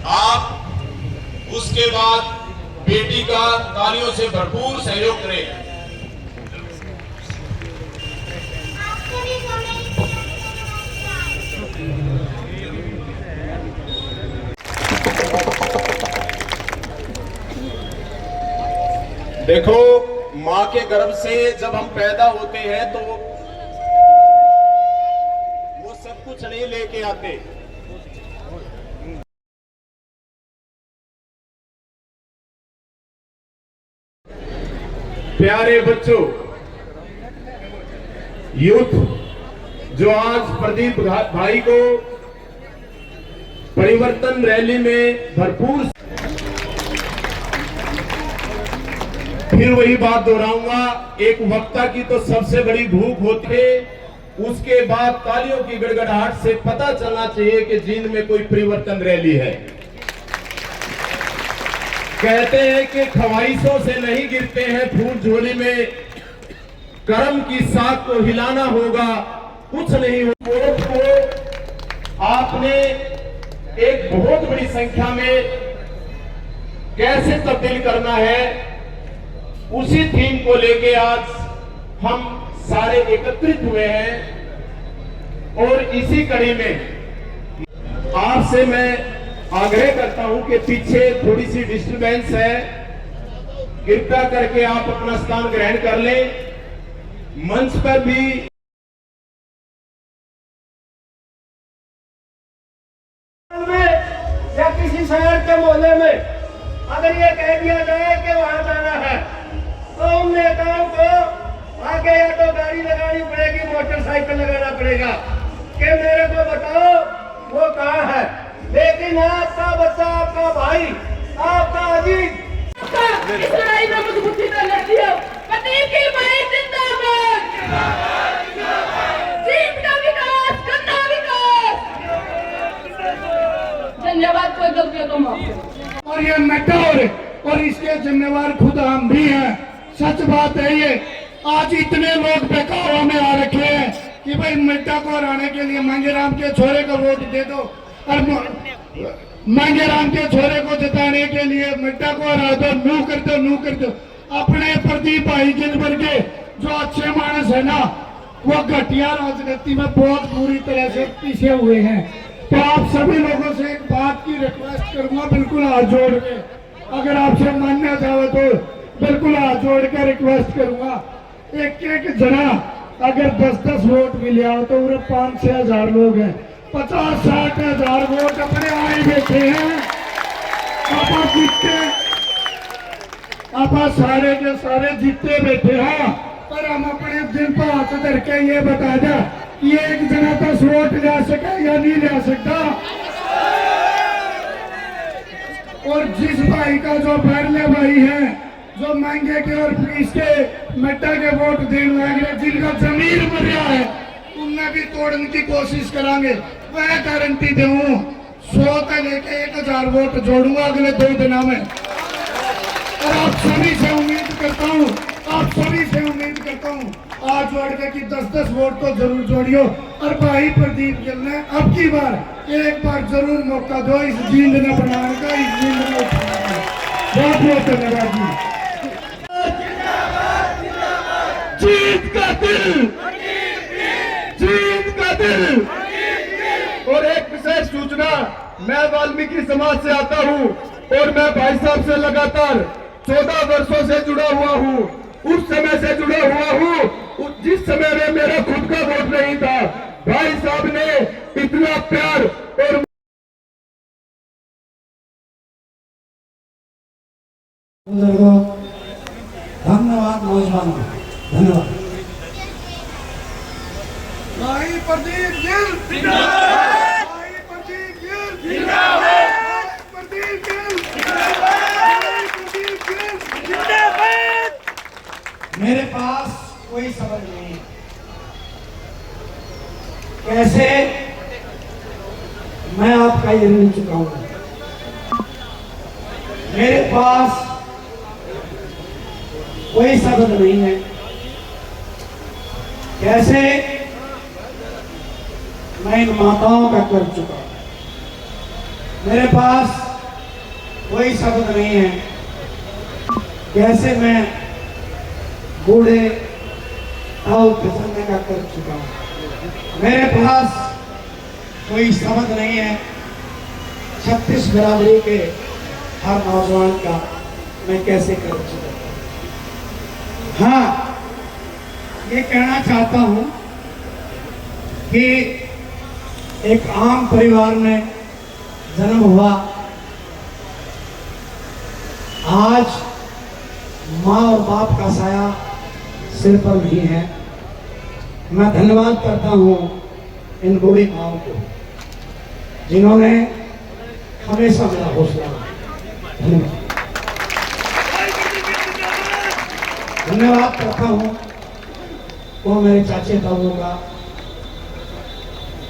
आप उसके बाद बेटी का तालियों से भरपूर सहयोग करें। देखो, मां के गर्भ से जब हम पैदा होते हैं तो वो सब कुछ नहीं लेके आते। प्यारे बच्चों, यूथ जो आज प्रदीप भाई को परिवर्तन रैली में भरपूर, फिर वही बात दोहराऊंगा, एक वक्ता की तो सबसे बड़ी भूख होती है, उसके बाद तालियों की गड़गड़ाहट से पता चलना चाहिए कि जींद में कोई परिवर्तन रैली है। कहते हैं कि ख्वाहिशों से नहीं गिरते हैं फूल झोली में, कर्म की साख को हिलाना होगा, कुछ नहीं होगा। आपने एक बहुत बड़ी संख्या में कैसे तब्दील करना है, उसी थीम को लेके आज हम सारे एकत्रित हुए हैं। और इसी कड़ी में आपसे मैं आग्रह करता हूं कि पीछे थोड़ी सी डिस्टरबेंस है, कृपया करके आप अपना स्थान ग्रहण कर लें। मंच पर भी या किसी शहर के मोहल्ले में अगर ये कह दिया जाए कि वहां जाना है, तो उन नेताओं को आगे या तो गाड़ी लगानी पड़ेगी, मोटरसाइकिल लगाना पड़ेगा कि मेरे को बताओ वो कहाँ है। लेकिन आपका बच्चा, आपका भाई, आपका अजीज इस लड़ाई में मजबूती से लड़ती है। प्रदीप की भाई जिंदाबाद, जींद का विकास, गन्ना विकास। धन्यवाद। कोई गलती हो तो माफ। और ये मेटार और इसके जिम्मेवार खुद हम भी हैं। सच बात है ये, आज इतने लोग बहकावा में आ रखे हैं कि भाई मिड्डा को हराने के लिए मांगेराम के छोरे को वोट दे दो, और मांगेराम के छोरे को जिताने के लिए मिड्डा को हरा दो, नू कर दो, नू कर दो। अपने प्रदीप भाई जिन वर्गे जो अच्छे मानस है ना, वो घटिया राजनीति में बहुत बुरी तरह से पीछे हुए हैं। तो आप सभी लोगों से एक बात की रिक्वेस्ट करूंगा, बिल्कुल हाथ जोड़ के, अगर आपसे मानना चाहे तो बिल्कुल हाथ जोड़ के रिक्वेस्ट करूंगा। एक एक जना अगर 10-10 वोट भी लिया हो तो पूरे 5-6 हजार लोग हैं, 50-60 हजार वोट अपने आए बैठे हैं। आप जीतते, आप सारे के सारे जीतते बैठे हैं, पर हम अपने दिल पर हाथ धर के ये बता दें कि एक जना 10 वोट ले सके या नहीं ले सकता। और जिस भाई का जो पहले भाई है, जो महंगे के और फीस के मेटा के वोट देने वाले, जिनका जमीर मरिया है, उन्हें भी तोड़ने की कोशिश करांगे। मैं गारंटी दूं 100 का लेके 1000 वोट जोड़ूंगा अगले 2 दिनों में। और आप सभी से उम्मीद करता हूं, आज जोड़ के कि 10-10 वोट तो जरूर जोड़ियो। और भाई प्रदीप गिल ने अब की बार एक बार जरूर मौका दो इस जींद ने बनाने का, इस जींद में उठाने का। बहुत बहुत धन्यवाद जी। जीत का दिल, जीत का दिल। और एक विशेष सूचना, मैं वाल्मीकि समाज से आता हूँ और मैं भाई साहब से लगातार 14 वर्षों से जुड़ा हुआ हूँ। उस समय से जुड़ा हुआ हूँ जिस समय में मेरा खुद का वोट नहीं था। भाई साहब ने इतना प्यार और धन्यवाद नौजवानों, धन्यवाद। भाई प्रदीप गिल जिंदाबाद, भाई प्रदीप गिल जिंदाबाद, प्रदीप गिल जिंदाबाद, प्रदीप गिल जिंदाबाद। मेरे पास कोई शब्द नहीं है कैसे मैं आपका ये ऋण चुकाऊंगा। मेरे पास कोई शब्द नहीं है कैसे मैं इन माताओं का कर चुका। मेरे पास कोई शब्द नहीं है। कैसे मैं बूढ़े और फिसलने का कर चुका हूँ। मेरे पास कोई शब्द नहीं है 36 बराबरी के हर नौजवान का मैं कैसे कर चुका हूँ। हाँ, ये कहना चाहता हूँ कि एक आम परिवार में जन्म हुआ, आज माँ और बाप का साया सिर पर नहीं है। मैं धन्यवाद करता हूँ इन बूढ़ी माओ को जिन्होंने हमेशा मेरा हौसला धन्यवाद करता हूँ वो मेरे चाचे ताऊ का,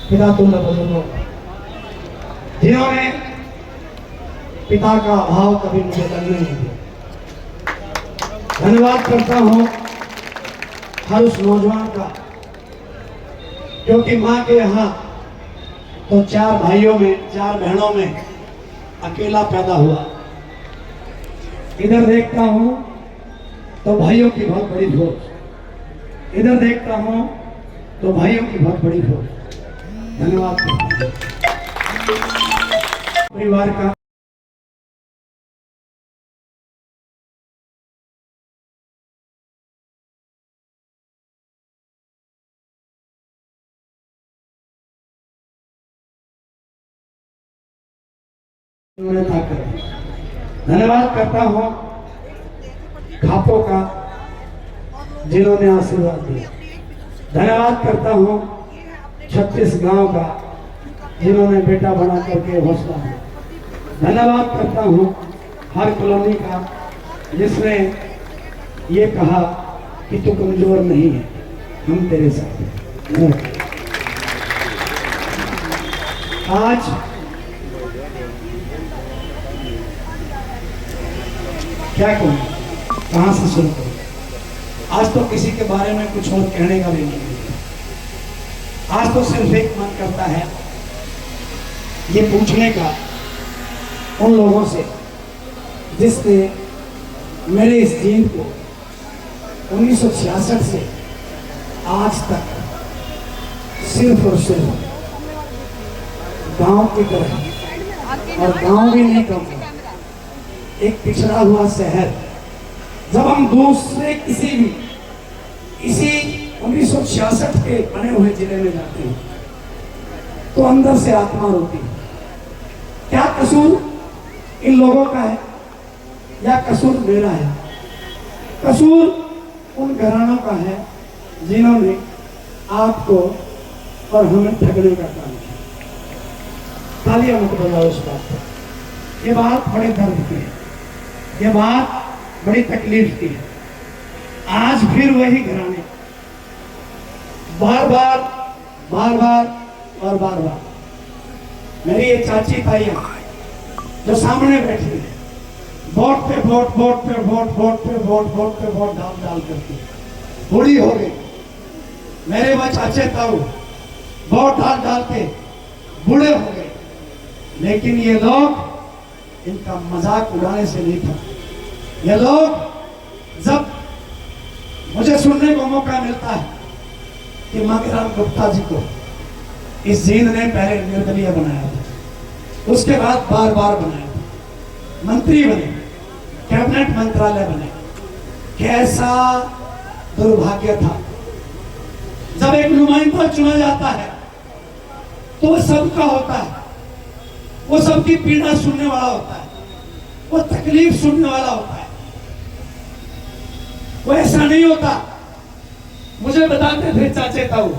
पिता तुल्य बुजुर्गों का, जिन्होंने पिता का अभाव कभी मुझे लगने नहीं दिया। धन्यवाद करता हूँ हर उस नौजवान का क्योंकि माँ के यहाँ तो 4 भाइयों में 4 बहनों में अकेला पैदा हुआ। इधर देखता हूँ तो भाइयों की बहुत बड़ी फौज, इधर देखता हूँ तो भाइयों की बहुत बड़ी फौज। धन्यवाद परिवार का। धन्यवाद करता हूँ खापों का जिन्होंने आशीर्वाद दिया। धन्यवाद करता हूँ 36 गांव का जिन्होंने बेटा बना करके हौसला दिया। धन्यवाद करता हूँ हर कॉलोनी का जिसने ये कहा कि तू कमजोर नहीं है, हम तेरे साथ हैं। आज क्या कहूँ, कहाँ से शुरू करूँ? आज तो किसी के बारे में कुछ और कहने का भी नहीं है। आज तो सिर्फ एक मन करता है ये पूछने का उन लोगों से जिसने मेरे इस जीवन को 1966 से आज तक सिर्फ और सिर्फ गांव की तरह, और गांव भी नहीं कहूँगा, एक पिछड़ा हुआ शहर। जब हम दूसरे किसी भी इसी 1966 के बने हुए जिले में जाते हैं तो अंदर से आत्मा रोती है। क्या कसूर इन लोगों का है या कसूर मेरा है? कसूर उन घरानों का है जिन्होंने आपको और हमें ठगने का काम किया। तालियां मत बजाओ इस बात पर। ये बात बड़े दर्द की है, ये बात बड़ी तकलीफ की है। आज फिर वही घराने बार बार मेरी ये चाची ताइयां जो सामने बैठी है, वोट पे वोट डाल करके बूढ़ी हो गई। मेरे वो चाचे ताऊ वोट डाल के बूढ़े हो गए, लेकिन ये लोग इनका मजाक उड़ाने से नहीं था। ये लोग जब मुझे सुनने को मौका मिलता है कि मांगेराम गुप्ता जी को इस जींद ने पहले निर्दलीय बनाया था, उसके बाद बार बनाया था, मंत्री बने, कैबिनेट मंत्रालय बने। कैसा दुर्भाग्य था। जब एक नुमाइंदा चुना जाता है तो वो सबका होता है, वो सबकी पीड़ा सुनने वाला होता है, वो तकलीफ सुनने वाला होता है। वो ऐसा नहीं होता। मुझे बताते थे चाचे ताऊ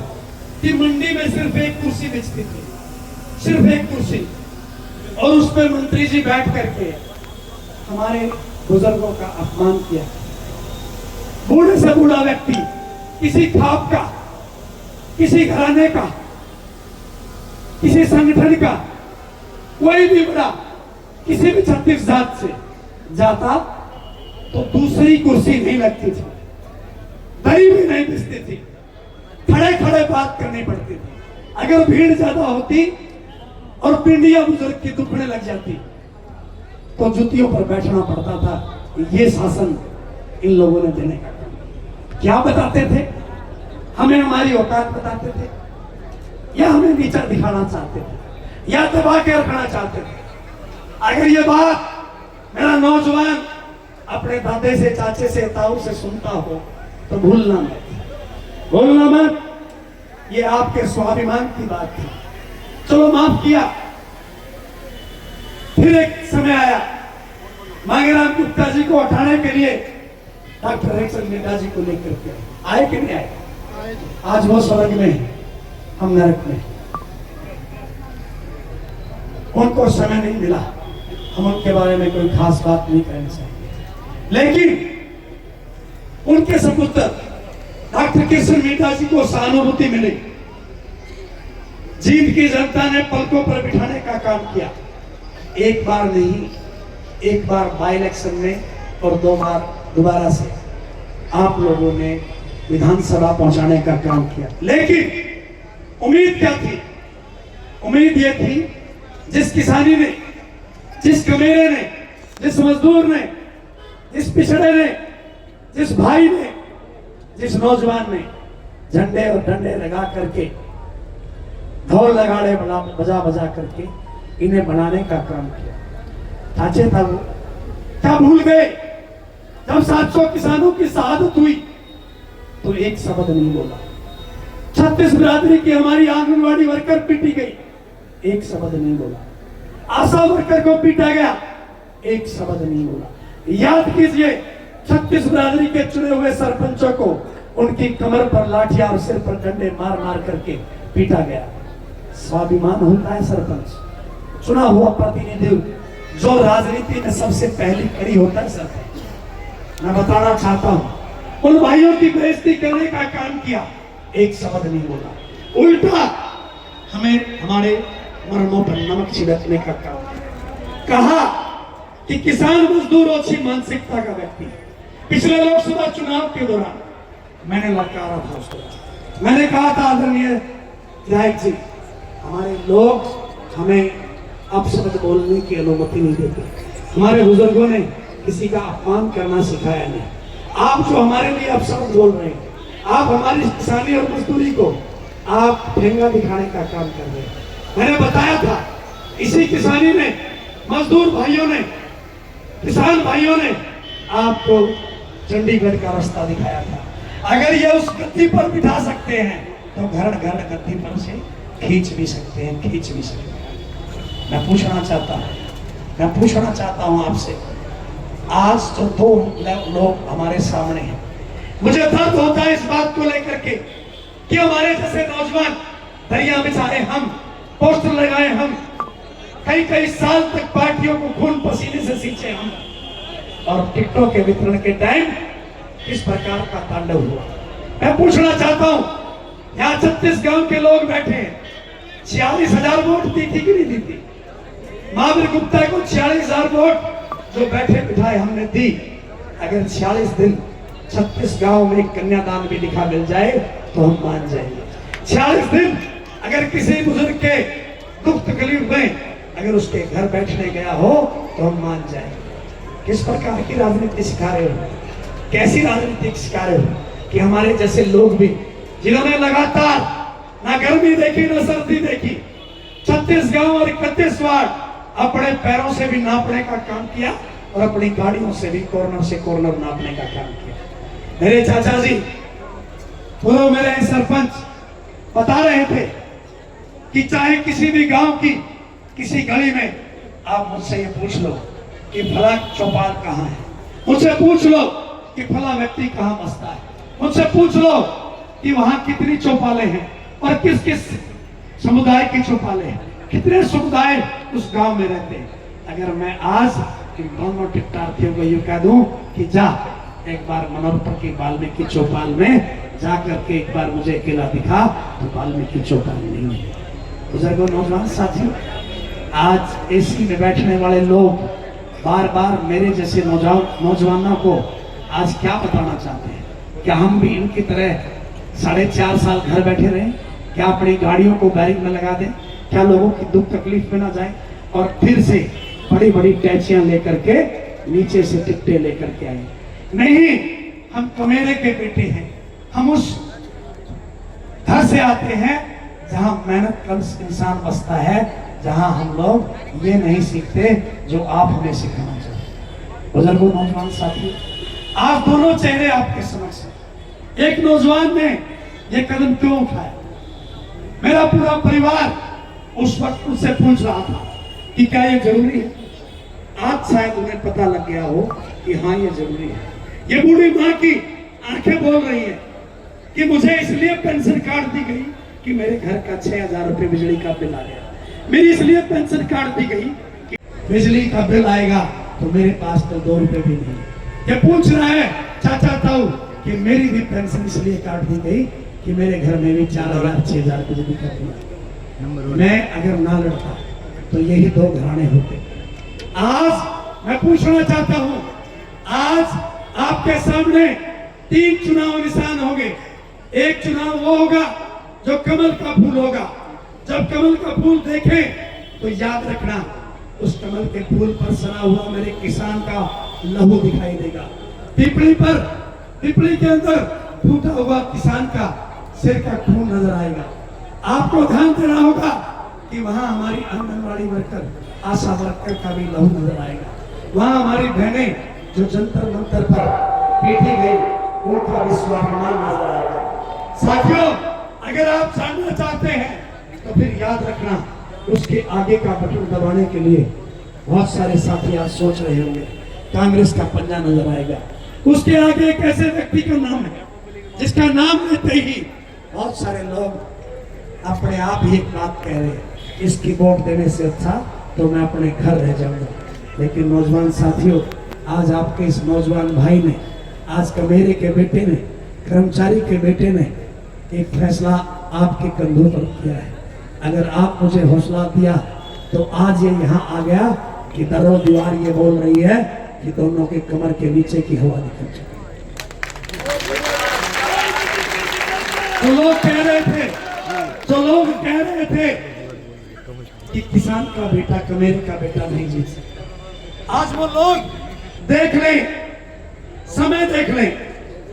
कि मंडी में सिर्फ एक कुर्सी बेचती थी, सिर्फ एक कुर्सी, और उस पर मंत्री जी बैठ करके हमारे बुजुर्गों का अपमान किया। बूढ़े से बूढ़ा व्यक्ति, किसी खाप का, किसी घराने का, किसी संगठन का, कोई भी बड़ा किसी भी छत्तीस जात से जाता तो दूसरी कुर्सी नहीं लगती थी, दही भी नहीं बिछती थी, खड़े खड़े बात करनी पड़ती थी। अगर भीड़ ज्यादा होती और पिंडिया बुजुर्ग की दुखने लग जाती तो जुतियों पर बैठना पड़ता था। ये शासन इन लोगों ने देने का काम। क्या बताते थे? हमें हमारी औकात बताते थे, या हमें नीचा दिखाना चाहते थे, या दबा के रखना चाहते थे। अगर ये बात मेरा नौजवान अपने दादे से, चाचे से, ताऊ से सुनता हो तो भूलना मत। ये आपके स्वाभिमान की बात थी, चलो माफ किया। फिर एक समय आया, मांगेराम गुप्ता जी को हटाने के लिए डॉक्टर हरिचंद मिड्डा जी को लेकर के आए कि नहीं आए? आज वो स्वर्ग में है, हम नरक में। उनको समय नहीं मिला, हम उनके बारे में कोई खास बात नहीं कहना चाहिए, लेकिन उनके सपुत्र डॉक्टर कृष्ण मिड्डा जी को सहानुभूति मिली। जींद की जनता ने पलकों पर बिठाने का काम किया। एक बार नहीं, एक बार बाई इलेक्शन में और 2 बार दोबारा से आप लोगों ने विधानसभा पहुंचाने का काम किया। लेकिन उम्मीद क्या थी? उम्मीद यह थी, जिस किसानी ने, जिस कमेरे ने, जिस मजदूर ने, जिस पिछड़े ने, जिस भाई ने, जिस नौजवान ने झंडे और डंडे लगा करके, ढोल लगाड़े बजा बजा करके इन्हें बनाने का काम किया, चाचे था वो क्या भूल गए? जब 700 किसानों की शहादत हुई तो एक शब्द नहीं बोला। 36 बिरादरी की हमारी आंगनवाड़ी वर्कर पीटी गई, एक शब्द नहीं बोला। आशा वर्कर को पीटा गया, एक शब्द नहीं बोला। याद कीजिए, 36 बिरादरी के चुने हुए सरपंचों को उनकी कमर पर लाठियां और सिर पर डंडे मार मार करके पीटा गया। स्वाभिमान होता है सरपंच, चुना हुआ प्रतिनिधि, जो राजनीति में सबसे पहली कड़ी होता है सरपंच। मैं बताना चाहता हूं, उन भाइयों की बेइज्जती करने का काम किया, एक शब्द नहीं बोला। उल्टा हमें हमारे मरणों पर नमक छिड़कने का काम कहा कि किसान मजदूर अच्छी मानसिकता का व्यक्ति। पिछले लोकसभा चुनाव के दौरान मैंने ललकारा था उसको, मैंने कहा था आदरणीय विधायक जी, हमारे लोग हमें अपशब्द बोलने की अनुमति नहीं देते। हमारे बुजुर्गों ने किसी का अपमान करना सिखाया नहीं। आप जो हमारे लिए अपशब्द बोल रहे हैं, आप हमारी किसानी और मजदूरी को आप ठेंगा दिखाने का काम कर रहे हैं। मैंने बताया था, इसी किसानी ने, मजदूर भाइयों ने, किसान भाइयों ने आपको चंडीगढ़ का रास्ता दिखाया था। अगर ये उस गद्दी पर बिठा सकते हैं तो घर घर गद्दी पर से खींच भी सकते हैं, खींच भी सकते हैं। मैं पूछना चाहता हूं आपसे, आज तो 2 लोग हमारे सामने हैं। मुझे दर्द होता है इस बात को लेकर के कि हमारे जैसे नौजवान दरिया में चाहे हम, पोस्टर लगाए हम, कई साल तक पार्टियों को खून पसीने से सींचे हम, और टिकटों के वितरण के टाइम किस प्रकार का तांडव हुआ। मैं पूछना चाहता हूं, यहाँ 36 गांव के लोग बैठे हैं, 46,000 वोट दी थी कि नहीं दी थी? महावीर गुप्ता को 46,000 वोट जो बैठे बिठाए हमने दी। अगर 46 दिन 36 गांव में कन्यादान भी लिखा मिल जाए तो हम मान जाएंगे। 46 दिन अगर किसी बुजुर्ग के दुख तकलीफ में अगर उसके घर बैठने गया हो तो हम मान जाएंगे। किस प्रकार की राजनीति सिखा रहे हो? कैसी राजनीति सिखा रहे हो कि हमारे जैसे लोग भी, जिन्होंने लगातार ना गर्मी देखी ना सर्दी देखी, 36 गांव और 31 वार्ड अपने पैरों से भी नापने का काम किया और अपनी गाड़ियों से भी कॉर्नर से कॉर्नर नापने का काम किया। मेरे चाचा जी, पूर्व मेरे सरपंच बता रहे थे कि चाहे किसी भी गांव की किसी गली में आप मुझसे ये पूछ लो कि फला चौपाल कहाँ है, मुझसे पूछ लो कि फला व्यक्ति कहाँ बसता है, मुझसे पूछ लो कि वहां कितनी चौपालें हैं और किस किस समुदाय की चौपालें हैं, कितने समुदाय उस गांव में रहते हैं। अगर मैं आज इन दोनों टिकटार्थियों को यूं कह दूं कि जा एक बार मनोहर की वाल्मीकि चौपाल में जा करके एक बार मुझे अकेला दिखा, तो वाल्मीकि चौपाल नहीं है। बुजुर्गों, नौजवान साथियों, आज एसी में बैठने वाले लोग बार बार मेरे जैसे नौजवानों को आज क्या बताना चाहते हैं? क्या हम भी इनकी तरह 4.5 साल घर बैठे रहें? क्या अपनी गाड़ियों को बैरिंग में लगा दें? क्या लोगों की दुख तकलीफ में ना जाए और फिर से बड़ी बड़ी टैचियां लेकर के नीचे से टिकटे लेकर के आए। नहीं, हम कमेरे के बेटे हैं। हम उस घर से आते हैं जहां मेहनत का इंसान बसता है, जहां हम लोग ये नहीं सीखते जो आप हमें सिखाना चाहते। बुजुर्गों, नौजवान साथी, आज दोनों चेहरे आपके समक्ष हैं। एक नौजवान ने ये कदम क्यों उठाया? मेरा पूरा परिवार उस वक्त मुझसे पूछ रहा था कि क्या ये जरूरी है। आज शायद उन्हें पता लग गया हो कि हाँ, ये जरूरी है। ये बूढ़ी माँ की आंखें बोल रही है कि मुझे इसलिए पेंशन कार्ड दी गई कि मेरे घर का 6,000 रुपए बिजली का बिल आ गया। मेरी इसलिए पेंशन कार्ड दी गई कि बिजली का बिल आएगा तो मेरे पास तो 2 रुपए भी नहीं। ये पूछ रहा है चाचा ताऊ कि मेरी भी पेंशन इसलिए काट दी गई कि मेरे घर में भी 4,000 6,000 बिजली का बिल आएगा। मैं अगर ना लड़ता तो यही 2 घराने होते। आज मैं पूछना चाहता हूं, आज आपके सामने 3 चुनाव निशान होंगे। एक चुनाव वो होगा जो कमल का फूल होगा। जब कमल का फूल देखें तो याद रखना, उस कमल के फूल पर सना हुआ मेरे किसान का लहू दिखाई देगा। पिपली के अंदर टूटा हुआ किसान का सिर का खून नजर आएगा। आपको ध्यान देना होगा कि वहां हमारी आंगनवाड़ी वर्कर, आशा वर्कर का भी लहू नजर आएगा। वहां हमारी बहनें जो जंतर मंतर पर पीटी गई, उनका भी स्वाभिमान नजर आएगा। साथियों, अगर आप जानना चाहते हैं तो फिर याद रखना, उसके आगे का बटन दबाने के लिए बहुत सारे साथी आज सोच रहे होंगे, कांग्रेस का पंजा नजर आएगा। उसके आगे एक ऐसे व्यक्ति का नाम है जिसका नाम लेते ही बहुत सारे लोग अपने आप ही एक बात कह रहे हैं, इसकी वोट देने से अच्छा तो मैं अपने घर रह जाऊंगा। लेकिन नौजवान साथियों, आज आपके इस नौजवान भाई ने, आज कमेरे के बेटे ने, कर्मचारी के बेटे ने एक फैसला आपके कंधों पर किया है। अगर आप मुझे हौसला दिया तो आज ये यहाँ आ गया कि दरो दीवार ये बोल रही है कि दोनों के कमर के नीचे की हवा निकल चुकी। तो लोग कह रहे थे कि किसान का बेटा कमेरे का बेटा नहीं जीत सकता। आज वो लोग देख लें, समय देख लें,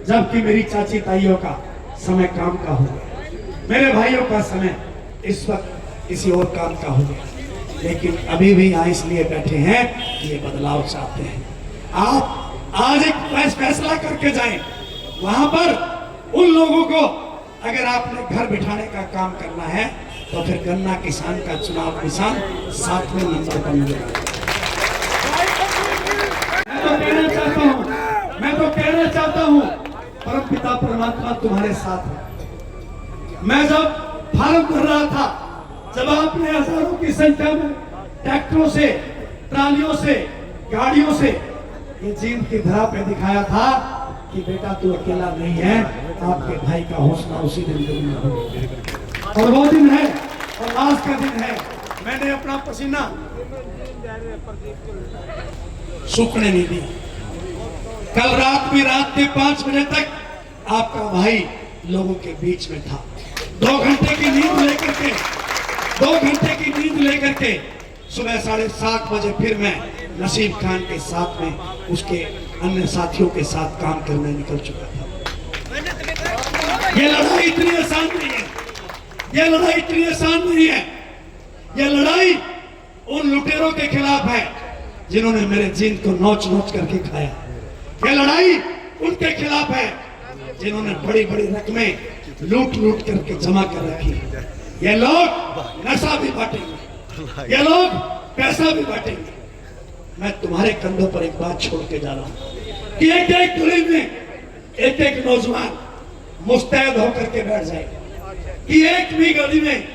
जबकि मेरी चाची ताइयों का समय काम का हो गया, मेरे भाइयों का समय इस वक्त किसी और काम का हो गया। लेकिन अभी भी यहाँ इसलिए बैठे हैं कि ये बदलाव चाहते हैं। आप आज एक फैसला करके जाएं। वहां पर उन लोगों को अगर आपने घर बिठाने का काम करना है तो फिर गन्ना किसान का चुनाव निशान 7वें नंबर पर मिलेगा। मैं तो कहना चाहता हूं परम पिता परमात्मा तुम्हारे साथ है। मैं जब फार्म कर रहा था, जब आपने हजारों की संख्या में ट्रैक्टरों से, ट्रालियों से, गाड़ियों से ये जींद की धरा पे दिखाया था कि बेटा तू अकेला नहीं है, आपके भाई का हौसला उसी दिन दुगना हो। और वो दिन है और आज का दिन है। मैंने अपना पसीना सूखने नहीं दिया। कल रात में रात के 5 बजे तक आपका भाई लोगों के बीच में था। 2 घंटे की नींद लेकर के सुबह 7:30 बजे फिर मैं नसीब खान के साथ में उसके अन्य साथियों के साथ काम करने निकल चुका था। ये लड़ाई इतनी आसान नहीं है। ये लड़ाई उन लुटेरों के खिलाफ है जिन्होंने मेरे जींद को नोच नोच करके खाया। ये लड़ाई उनके खिलाफ है जिन्होंने बड़ी बड़ी रकमें लूट लूट करके जमा कर रखी। ये लोग नशा भी बांटेंगे, ये लोग पैसा भी बांटेंगे। मैं तुम्हारे कंधों पर एक बात छोड़ के जा रहा हूं कि एक एक गली में एक एक नौजवान मुस्तैद होकर के बैठ जाए कि एक भी गली में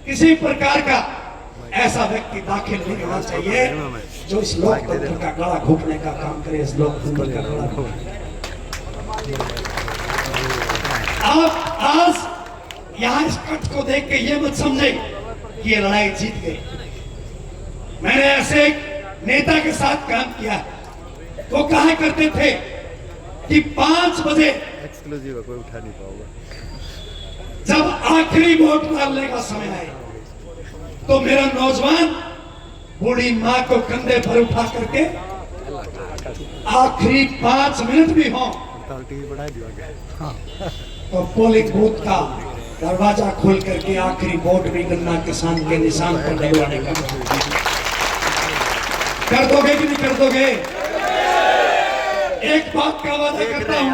किसी प्रकार का ऐसा व्यक्ति दाखिल नहीं होना चाहिए जो इस लोकतंत्र का गला घोटने का काम करे, इस लोकतंत्र का गला घोटने। आप आज यहाँ इस कट को देख के ये मत समझे कि ये लड़ाई जीत गई। मैंने ऐसे एक नेता के साथ काम किया, वो कहा करते थे कि 5 बजे एक्सक्लूसिव कोई उठा नहीं पाऊंगा। जब आखिरी वोट डालने का समय आए तो मेरा नौजवान बूढ़ी माँ को कंधे पर उठा करके आखिरी 5 मिनट भी हो टीवी बढ़ा दिया तो पोलिंग बूथ का दरवाजा खोल करके आखिरी वोट भी गन्ना किसान के निशान पर लगवाने का कर दोगे कि नहीं कर दोगे? एक बात का वादा करता हूँ,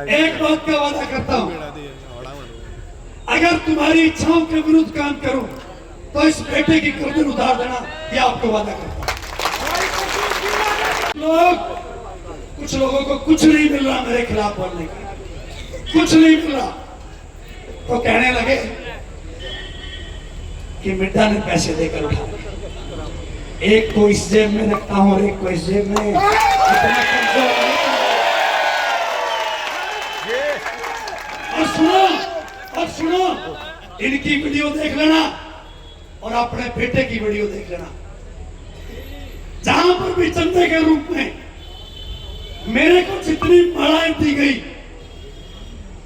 एक बात का वादा करता हूँ, अगर तुम्हारी इच्छाओं के विरुद्ध काम करूं तो इस बेटे की गर्दन उतार देना, ये आपको वादा करता हूं। कुछ लोगों को कुछ नहीं मिल रहा मेरे खिलाफ बोलने का, कुछ नहीं मिल रहा, तो कहने लगे कि मिड्डा ने पैसे देकर उठा, एक को इस जेब में रखता हूं और एक को इस जेब में। इतना कमजोर और सुनो, इनकी वीडियो देख लेना और अपने बेटे की वीडियो देख लेना। जहां पर भी चंदे के रूप में मेरे को जितनी मालाएं दी गई,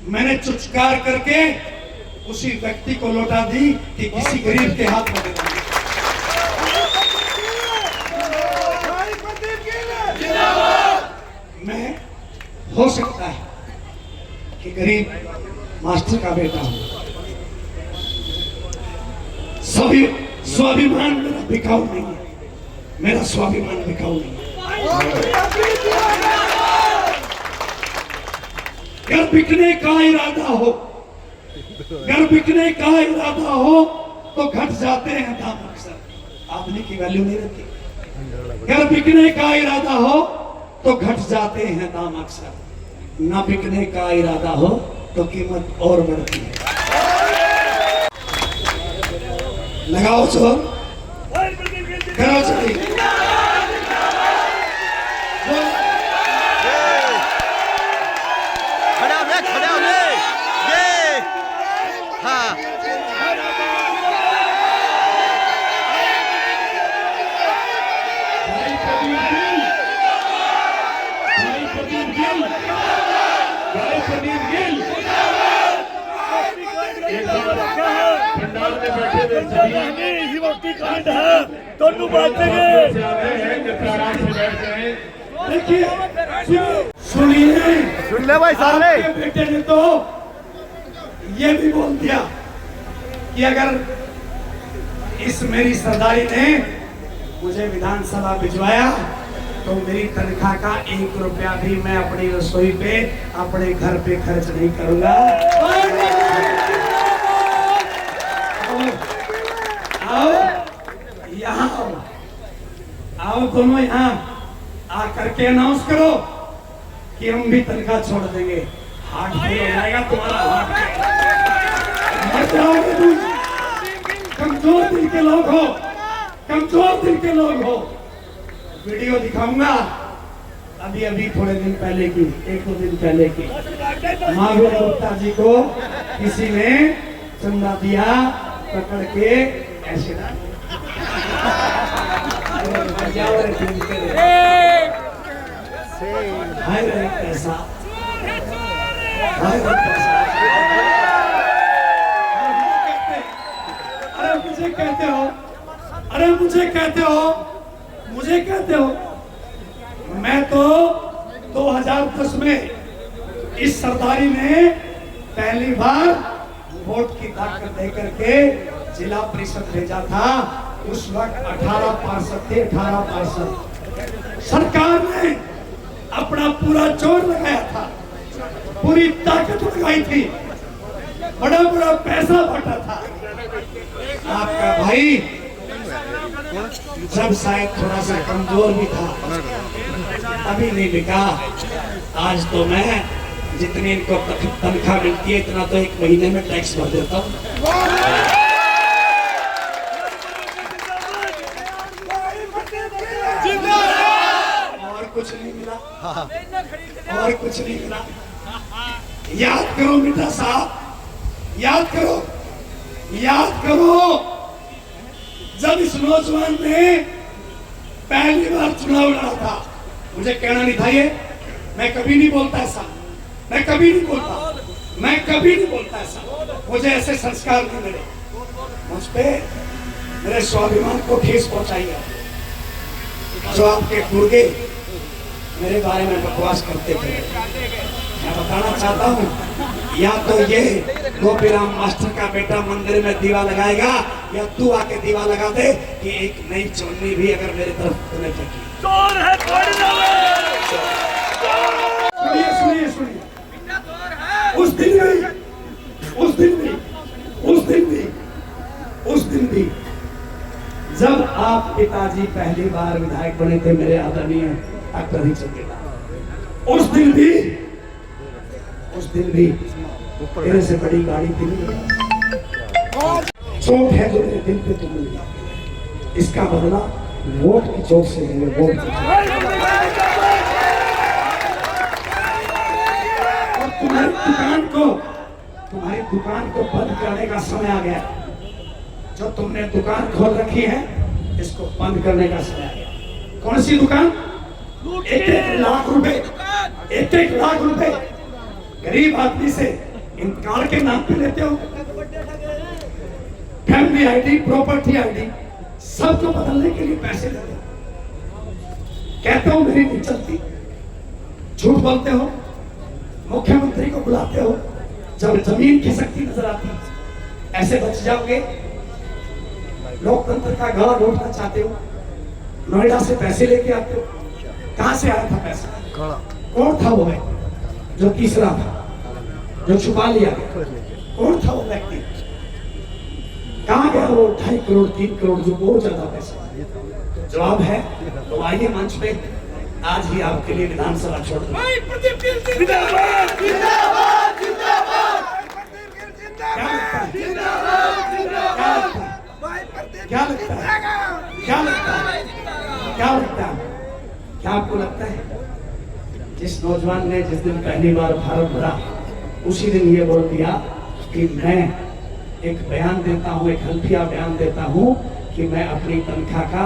मैंने चुचकार करके उसी व्यक्ति को लौटा दी कि किसी गरीब के हाथ में दे दी। मैं हो सकता है कि गरीब मास्टर का बेटा हूं, स्वाभिमान मेरा बिकाऊ नहीं है, मेरा स्वाभिमान बिकाऊ नहीं है। अगर बिकने का इरादा हो, अगर बिकने का इरादा हो तो घट जाते हैं दाम अक्सर। आदमी की वैल्यू नहीं रहती। अगर बिकने का इरादा हो तो घट जाते हैं दाम अक्सर, ना बिकने का इरादा हो तो कीमत और बढ़ती है। लगाओ जोर, करो चली, पंडाल में बैठे हुए सभी कांड है दोनों बातें आराम से बैठ गए। देखिए सुनिए, सुन ले भाई साले। आपके बेटे ने तो ये भी बोल दिया कि अगर इस मेरी सरदारी ने मुझे विधानसभा भिजवाया तो मेरी तनख्वाह का 1 रुपया भी मैं अपनी रसोई पे, अपने घर पे खर्च नहीं करूंगा। आओ यहाँ आओ दोनों यहाँ आकर के अनाउंस करो कि हम भी तनख्वाह छोड़ देंगे। हार्ट फेल हो जाएगा तुम्हारा, हार्ट मर जाओगे तुम। कमजोर दिल के लोग हो, कमजोर दिल के लोग हो। वीडियो दिखाऊंगा अभी अभी थोड़े दिन पहले की, 1-2 दिन पहले की। महावीर गुप्ता जी को किसी ने चंदा दिया, पकड़ के ऐसे ना हाय रे पैसा, हाय रे पैसा। अरे मुझे कहते हो, अरे मुझे कहते हो, मुझे कहते हो, मैं तो 2010 में इस सरदारी ने पहली बार वोट की ताकत देकर के जिला परिषद भेजा था। उस वक्त 18 पार्षद थे, 18 पार्षद। सरकार ने अपना पूरा जोर लगाया था, पूरी ताकत लगाई थी, बड़ा बड़ा पैसा बांटा था। आपका भाई जब शायद थोड़ा सा कमजोर भी था, अभी नहीं बिका। आज तो मैं जितनी इनको तनख्वाह मिलती है इतना तो 1 महीने में टैक्स भर देता हूँ। और कुछ नहीं मिला, और कुछ नहीं मिला। याद करो मिर्जा साहब, याद करो, याद करो, जब इस नौजवान ने पहली बार चुनाव लड़ा था, मुझे कहना नहीं था ये, मैं कभी नहीं बोलता ऐसा, मैं कभी नहीं बोलता, मैं कभी नहीं बोलता ऐसा। मुझे ऐसे संस्कार नहीं मिले। मुझ पे मेरे स्वाभिमान को ठेस पहुंचाई है। जो आपके गुर्गे मेरे बारे में बकवास करते थे, मैं बताना चाहता हूँ, या तो ये गोपीराम मास्टर का बेटा मंदिर में दीवा लगाएगा, या तू आके दीवा लगा दे कि एक नई चुन्नी भी अगर मेरी तरफ तूने फेंकी। चोर है सुनिए सुनिए सुनिए, उस दिन भी जब आप पिताजी पहली बार विधायक बने थे मेरे आदरणीय डॉक्टर हरिचंद के, उस दिन भी तेरे से बड़ी गाड़ी थी। चोट है जो मेरे दिल पे तुम मिली, इसका बदला वोट की चोट से लेंगे। वोट की चोट। और तुम्हारी दुकान को बंद करने का समय आ गया। जो तुमने दुकान खोल रखी है, इसको बंद करने का समय आ गया। कौन सी दुकान? 1-1 लाख रुपए गरीब आदमी से इन कार के नाम पे लेते हो। फैमिली आईडी, प्रॉपर्टी आईडी, सबको बदलने के लिए पैसे लेते हो। कहते हो मेरी नहीं चलती, झूठ बोलते हो। मुख्यमंत्री को बुलाते हो, जब जमीन खिसकती नजर आती, ऐसे बच जाओगे। लोकतंत्र का गला घोटना चाहते हो, नोएडा से पैसे लेके आते हो। कहां से आया था पैसा? कौन था वो व्यक्ति जो तीसरा था, जो छुपा लिया गया? कौन था वो व्यक्ति? कहां गया वो 2.5 करोड़ 3 करोड़ जो बहुत ज्यादा पैसा? जवाब है तो आइए मंच पे, आज ही आपके लिए विधानसभा छोड़ दूं। क्या लगता है? क्या आपको लगता है जिस नौजवान ने जिस दिन पहली बार भारत भरा, उसी दिन ये बोल दिया कि मैं एक बयान देता हूं, एक हल्फिया बयान देता हूं कि मैं अपनी तनख्वाह का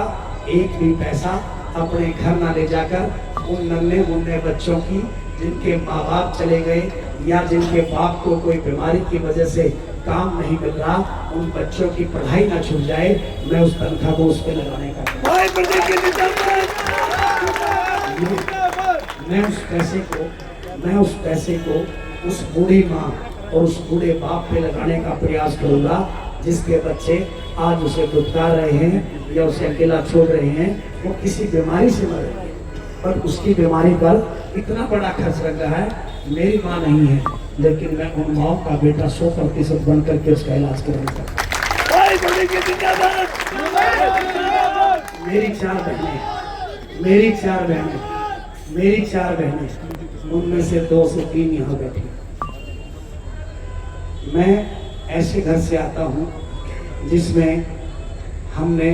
एक भी पैसा अपने घर ना ले जाकर उन नन्हे मुन्ने बच्चों की, जिनके माँ बाप चले गए या जिनके बाप को कोई बीमारी की वजह से काम नहीं मिल रहा, उन बच्चों की पढ़ाई ना छूट जाए, मैं उस तनख्वाह को उस पे लगाने का, मैं उस पैसे को उस बूढ़ी माँ और उस बूढ़े बाप पे लगाने का प्रयास करूंगा, जिसके बच्चे आज उसे दुत्कार रहे हैं या उसे अकेला छोड़ रहे हैं। वो किसी बीमारी से मर रहे हैं, पर उसकी बीमारी पर इतना बड़ा खर्च लग रहा है। मेरी माँ नहीं है, लेकिन मैं उन माओ का बेटा 100% बन करके उसका इलाज करूंगा। मेरी चार बहनें, उनमें से 2 से 3 यहाँ बैठी। मैं ऐसे घर से आता हूँ जिसमें हमने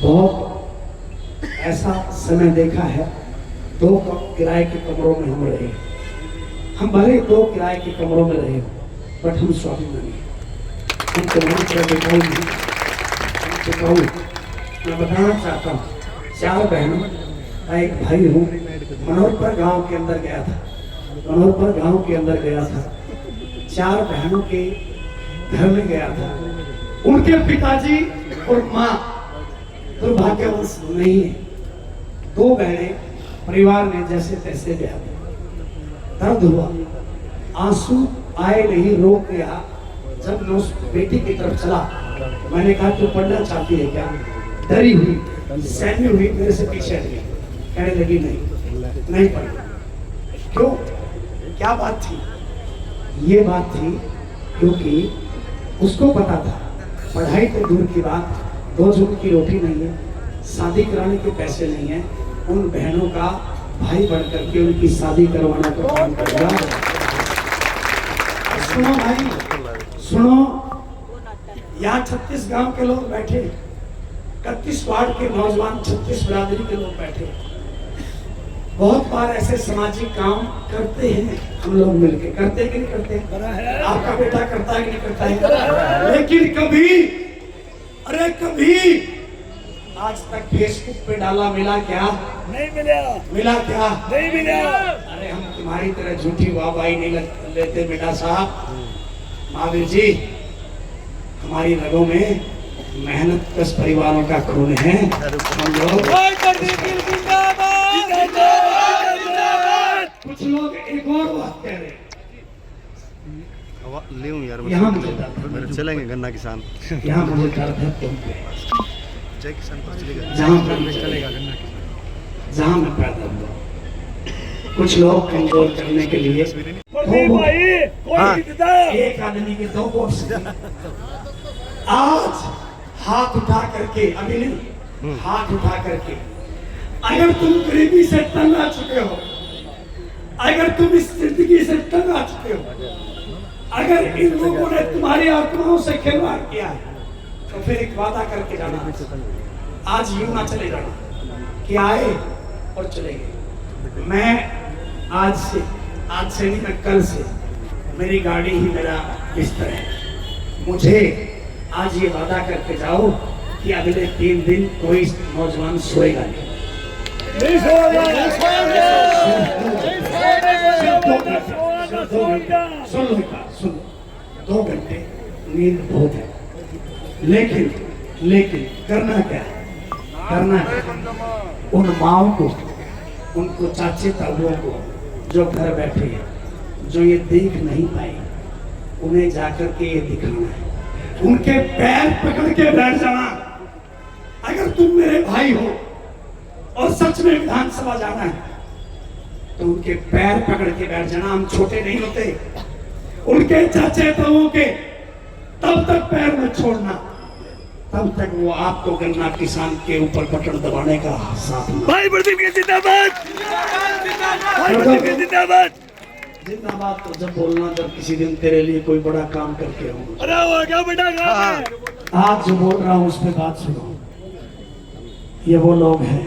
बहुत ऐसा समय देखा है, 2 किराए के कमरों में हम रहे। हम भले 2 किराए के कमरों में रहे, बट हम स्वाभिमानी हैं। हम तुम्हारी तरह बेकाऊ नहीं, हम टिकाऊ। मैं बताना चाहता हूँ, 4 बहनों का एक भाई हूँ। मनोहरपुर गांव के अंदर गया था, 4 बहनों के घर में गया था। उनके पिताजी और माँ दुर्भाग्यवश नहीं है। 2 बहनें परिवार ने जैसे तैसे ब्याह दिया। दर्द हुआ, आंसू आए नहीं, रो गया। जब मैं उस बेटी की तरफ चला, मैंने कहा तू पढ़ना चाहती है क्या? डरी हुई, सहमी हुई, मेरे से पीछे हट गई। कहने लगी नहीं पढ़ना। क्यों? क्या बात थी? ये बात थी क्योंकि उसको पता था पढ़ाई तो दूर की बात, 2 जून की रोटी नहीं है, शादी कराने के पैसे नहीं है। उन बहनों का भाई बढ़ करके उनकी शादी करवाना का काम करेगा। सुनो भाई, सुनो, यहाँ 36 गांव के लोग बैठे, 31 वार्ड के नौजवान, 36 बिरादरी के लोग बैठे। बहुत बार ऐसे सामाजिक काम करते हैं हम लोग मिलके, करते कि नहीं करते? आपका बेटा करता है कि नहीं करता है? लेकिन कभी आज तक फेसबुक पे डाला मिला क्या? नहीं मिला क्या? नहीं मिला। अरे हम तुम्हारी तरह झूठी वाहवाही नहीं लेते बेटा साहब। महावीर जी, हमारी रगों में मेहनत कश परिवारों का खून है। हम लोग कुछ लोग एक और बात कह रहे हैं, ले यार यहाँ मुझे डर मेरे चलेंगे गन्ना किसान यहाँ मुझे दर्द है तुम पे, जय किसान पर चलेगा चलेगा गन्ना किसान जहाँ मैं पैदा हुआ। कुछ लोग कमजोर करने के लिए एक आदमी के दो वोट, आज हाथ उठा करके, अभी नहीं, हाथ उठा करके, अगर तुम गरीबी से तंग आ चुके हो, अगर तुम इस जिंदगी से तंग आ चुके हो, अगर इन लोगों ने तुम्हारी आत्माओं से खिलवाड़ किया है, तो फिर एक वादा करके जाना, आज यूं ना चले जाना कि आए और चले गए। मैं आज से नहीं, मैं कल से, मेरी गाड़ी ही मेरा बिस्तर है। मुझे आज ये वादा करके जाओ कि अगले 3 दिन कोई नौजवान सोएगा नहीं। सुन 2 घंटे नींद बहुत है, लेकिन करना क्या है, उन माओ को, उनको चाचे ताऊओं को जो घर बैठे हैं, जो ये देख नहीं पाए, उन्हें जाकर के ये दिखाना है, उनके पैर पकड़ के बैठ जाना। अगर तुम मेरे भाई हो और सच में विधानसभा जाना है तो उनके पैर पकड़ के बैठ जाना। हम छोटे नहीं होते, उनके चाचे ताऊओं के तब तक पैर में छोड़ना, तब तक वो आपको गन्ना किसान के ऊपर बटन दबाने का साथ ना। भाई प्रदीप के जिंदाबाद, भाई प्रदीप के जिंदाबाद। जिंदाबाद तो जब बोलना जब किसी दिन तेरे लिए कोई बड़ा काम करके हो। अरे वो क्या बड़ा काम है? आज जो बोल रहा हूँ उस पे बात सुनो। ये वो लोग हैं,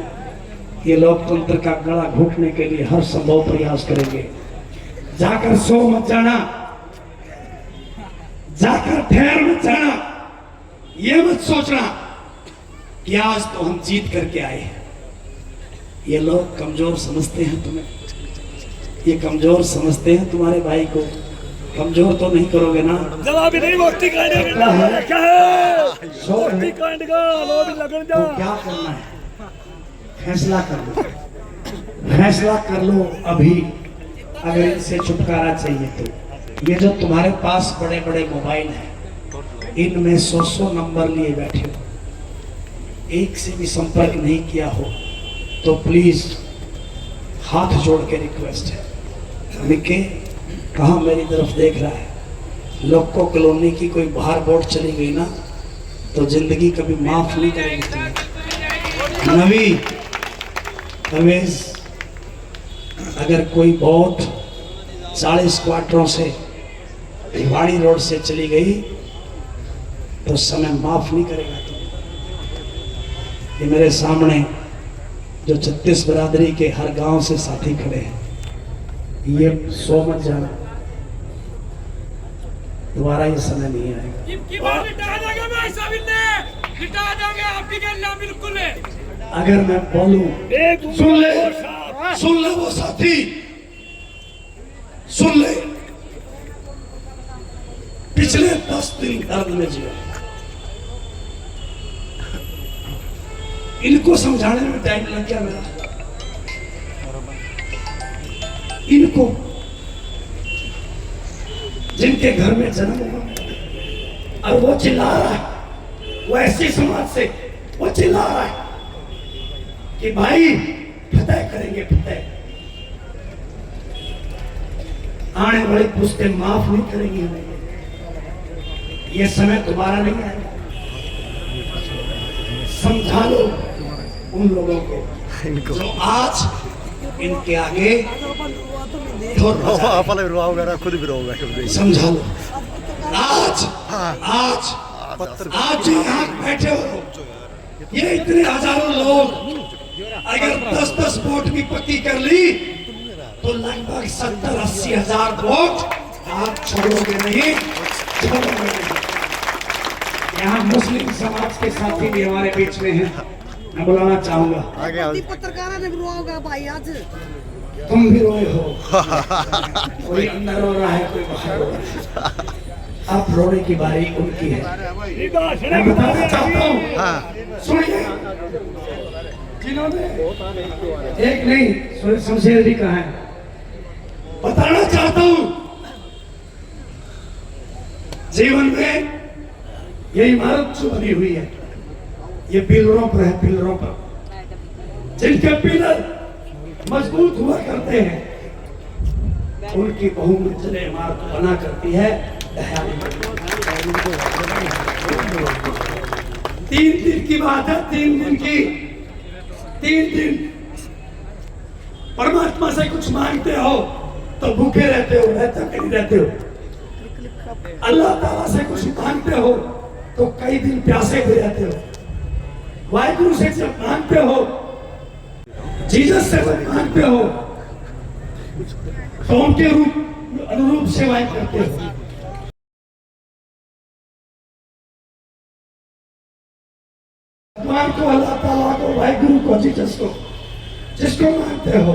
ये लोकतंत्र का गला घोटने के लिए हर संभव प्रयास करेंगे। जाकर सो मत जाना, जाकर ठहर मत जाना, ये मत सोचना कि आज तो हम जीत करके आए। ये लोग कमजोर समझते हैं तुम्हें, ये कमजोर समझते हैं तुम्हारे भाई को। कमजोर तो नहीं करोगे ना? जवाब नहीं, वोटी कांड का क्या है? वोटी कांड का लो भी लगन जा। तो क्या करना है, फैसला कर लो, फैसला कर लो अभी। अगर इनसे छुटकारा चाहिए तो ये जो तुम्हारे पास बड़े बड़े मोबाइल हैं, इनमें 100 नंबर लिए बैठे हो, एक से भी संपर्क नहीं किया हो तो प्लीज हाथ जोड़ के रिक्वेस्ट है। मिके कहाँ मेरी तरफ देख रहा है? लोको कॉलोनी की कोई बाहर बोट चली गई ना तो जिंदगी कभी माफ नहीं करेगी तुम्हें। नवी परवेज, अगर कोई बोट 40 क्वार्टरों से भिवाड़ी रोड से चली गई तो समय माफ नहीं करेगा तुम्हें। ये मेरे सामने जो 36 बरादरी के हर गांव से साथी खड़े हैं, ये सो मत जाना, दोबारा ये समय नहीं आएगा। इनकी बात लिटा देंगे भाई साहब, इन्हें लिटा देंगे आपकी गन्ना बिल्कुल है। अगर मैं बोलूं, सुन ले वो साथी, सुन ले। पिछले 10 दिन दर्द में जिया, इनको समझाने में टाइम लग गया मेरा। इनको जिनके घर में जन्म हुआ और वो चिल्ला रहा है, वो ऐसी समाज से वो चिल्ला रहा है कि भाई फतेह करेंगे, फतेह। आने वाली पुश्तें माफ नहीं करेंगी हमें। ये समय दोबारा नहीं आएगा। समझा लो उन लोगों को जो आज इनके आगे खुद भी रोगा। समझा लो, आज जो यहाँ बैठे हो, ये इतने हजारों लोग अगर 10-10 वोट भी पक्की कर ली तो लगभग 70-80 हजार वोट आप छोड़ोगे नहीं, छोड़ोगे नहीं। यहाँ मुस्लिम समाज के साथी भी हमारे बीच में हैं, मैं बुलाना चाहूंगा। पत्रकारों ने रोगा भाई आज तुम भी रोए हो, कोई अंदर रो रहा है, कोई बाहर रो रहा है। अब रोने की बारी उनकी है। मैं बताना चाहता हूँ, हाँ सुनिए, जिन्होंने एक नहीं शमशेर भी कहा है, बताना चाहता हूं जीवन में ये इमारत जो बनी हुई है ये पिलरों पर है, पिलरों पर जिनके पिलर मजबूत हुआ करते हैं उनकी बहुमंजिल इमारत बना करती है। 3 दिन की बात है, 3 दिन की, 3 दिन परमात्मा से कुछ मांगते हो तो भूखे रहते हो, रहते कहीं रहते हो। अल्लाह ताला से कुछ मांगते हो तो कई दिन प्यासे भी रहते हो। वाहिगुरु से जब मांगते हो, जीसस से जब मांगते हो तो उनके रूप अनुरूप सेवाएं करते हो। भगवान को, अल्लाह ताला को, वाहिगुरु को, जीसस को, जिसको मानते हो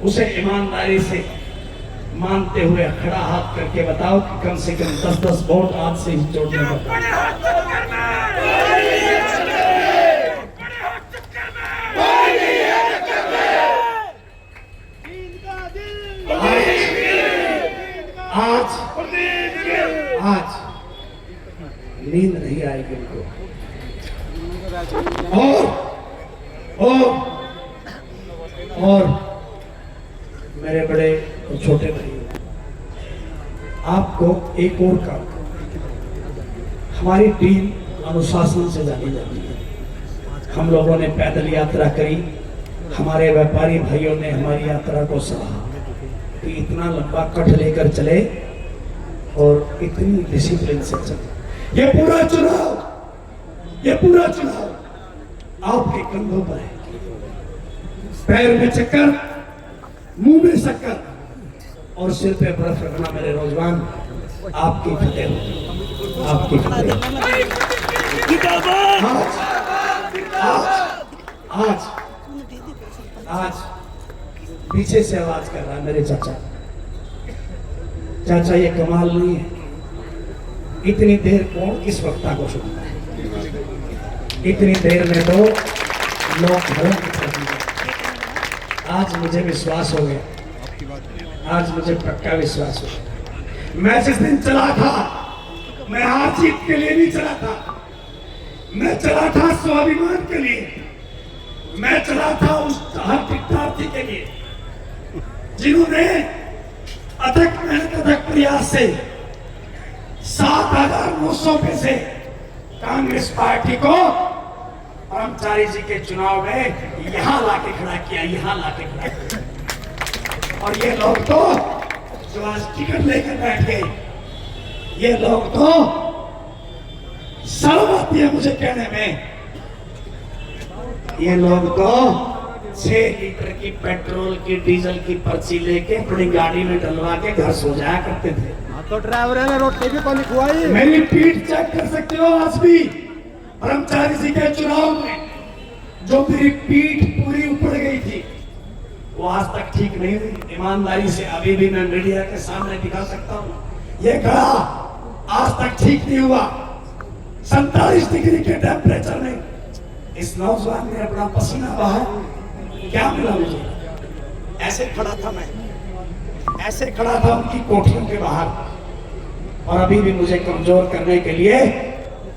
उसे ईमानदारी से मानते हुए खड़ा हाथ करके बताओ कि कम से कम 10-10 वोट आज से ही जोड़ने का। आज नींद नहीं आएगी उनको। और मेरे बड़े और छोटे भाई, आपको एक और काम, हमारी टीम अनुशासन से जानी जाती है। हम लोगों ने पैदल यात्रा करी, हमारे व्यापारी भाइयों ने हमारी यात्रा को सराहा कि इतना लंबा कट लेकर चले और इतनी डिसिप्लिन से चले। ये पूरा चुनाव आपके कंधों पर है। पैर में चक्कर, मुंह में शक्कर और सिर पे बर्फ रखना मेरे नौजवान, आपकी फतेह होगी, आपकी फतेह। आज पीछे से आवाज कर रहा है मेरे चाचा। चाचा ये कमाल नहीं है, इतनी देर कौन किस वक्ता को सुनता है? इतनी देर में तो लोग घरों की तरफ निकले। आज मुझे विश्वास हो गया, आज मुझे पक्का विश्वास हो गया। मैं जिस दिन चला था, मैं हार जीत के लिए नहीं चला था, मैं चला था स्वाभिमान के लिए, मैं चला था उस हर विद्यार्थी के लिए जिन्होंने अथक मेहनत, अथक प्रयास से 7,900 पे से कांग्रेस पार्टी को ब्रह्मचारी जी के चुनाव में यहां लाके खड़ा किया, यहां लाके खड़ा किया। और ये लोग तो जो आज टिकट लेकर बैठ गए, ये लोग तो शर्म आती है मुझे कहने में, ये लोग तो 6 लीटर की पेट्रोल की, डीजल की पर्ची लेके अपनी गाड़ी में डलवा के घर सो जाया करते थे। तो ड्राइवर ने रोटी भी पानी खुआई। मेरी पीठ चेक कर सकते हो आज भी। ब्रह्मचारी जी के चुनाव में जो मेरी पीठ पूरी उपड़ गई थी वो आज तक ठीक नहीं हुई। ईमानदारी से अभी भी मैं मीडिया के सामने दिखा सकता हूँ, ये गला आज तक ठीक नहीं हुआ। 47 डिग्री के टेम्परेचर में इस नौजवान ने अपना पसीना बहा, क्या मिला मुझे? ऐसे खड़ा था मैं, ऐसे खड़ा था उनकी कोठियों के बाहर। और अभी भी मुझे कमजोर करने के लिए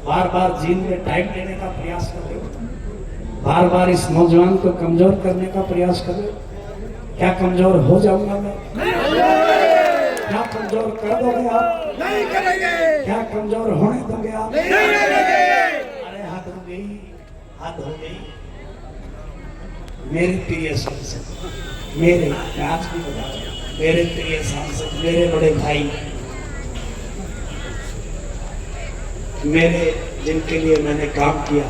बार बार जीन में टाइम देने का प्रयास कर रहे हो, बार बार इस नौजवान को कमजोर करने का प्रयास कर रहे हो। क्या कमजोर हो जाऊंगा मैं? क्या कमजोर कर दोगे आप? नहीं करेंगे। क्या कमजोर होने दोगे आप? नहीं करेंगे। अरे हद हो गई, हद हो गई। मेरे प्रिय सांसद, मेरे आज भी बता रहा हूं, मेरे प्रिय सांसद, मेरे बड़े भाई, मेरे जिनके लिए मैंने काम किया,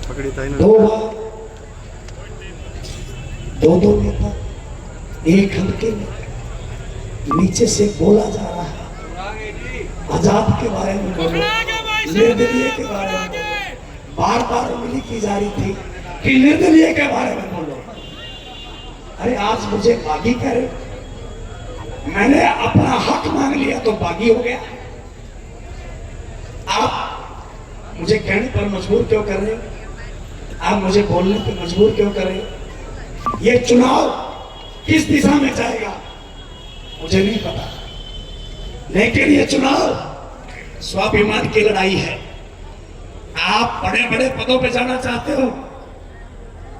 पकड़ी था इन्होंने। 2 बार 2 नेता एक हल्के में नीचे से बोला जा रहा है, आजाद के बारे में बोलो, निर्दलीय के बारे में बोलो। बार बार उंगली की जा रही थी कि निर्दलीय के बारे में बोलो। अरे आज मुझे बागी कह रहे, मैंने अपना हक मांग लिया तो बागी हो गया। आप मुझे कहने पर मजबूर क्यों कर रहे हो? आप मुझे बोलने पर मजबूर क्यों कर रहे हो? ये चुनाव किस दिशा में जाएगा मुझे नहीं पता, लेकिन ये चुनाव स्वाभिमान की लड़ाई है। आप बड़े बड़े पदों पे जाना चाहते हो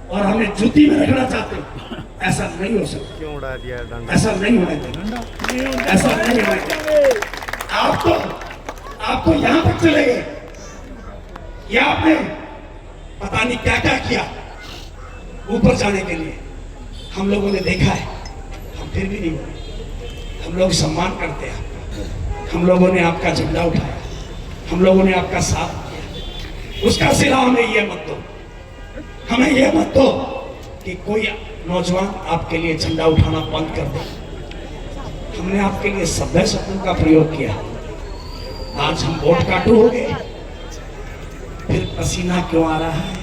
और हमें जूती में रखना चाहते हो, ऐसा नहीं हो सकता। क्यों उड़ा दिया डंडा? ऐसा नहीं होने देगा, ऐसा नहीं होने देगा। आप तो यहां तक चले गए, या आपने पता नहीं क्या क्या किया ऊपर जाने के लिए। हम लोगों ने देखा है, हम फिर भी नहीं बोले। हम लोग सम्मान करते हैं आपका, हम लोगों ने आपका झंडा उठाया, हम लोगों ने आपका साथ दिया। उसका सिला हमें ये मत दो, हमें ये मत दो कि कोई नौजवान आपके लिए झंडा उठाना बंद कर दे। हमने आपके लिए सभ्य शब्दों का प्रयोग किया। आज हम वोट काटू हो गए, फिर पसीना क्यों आ रहा है?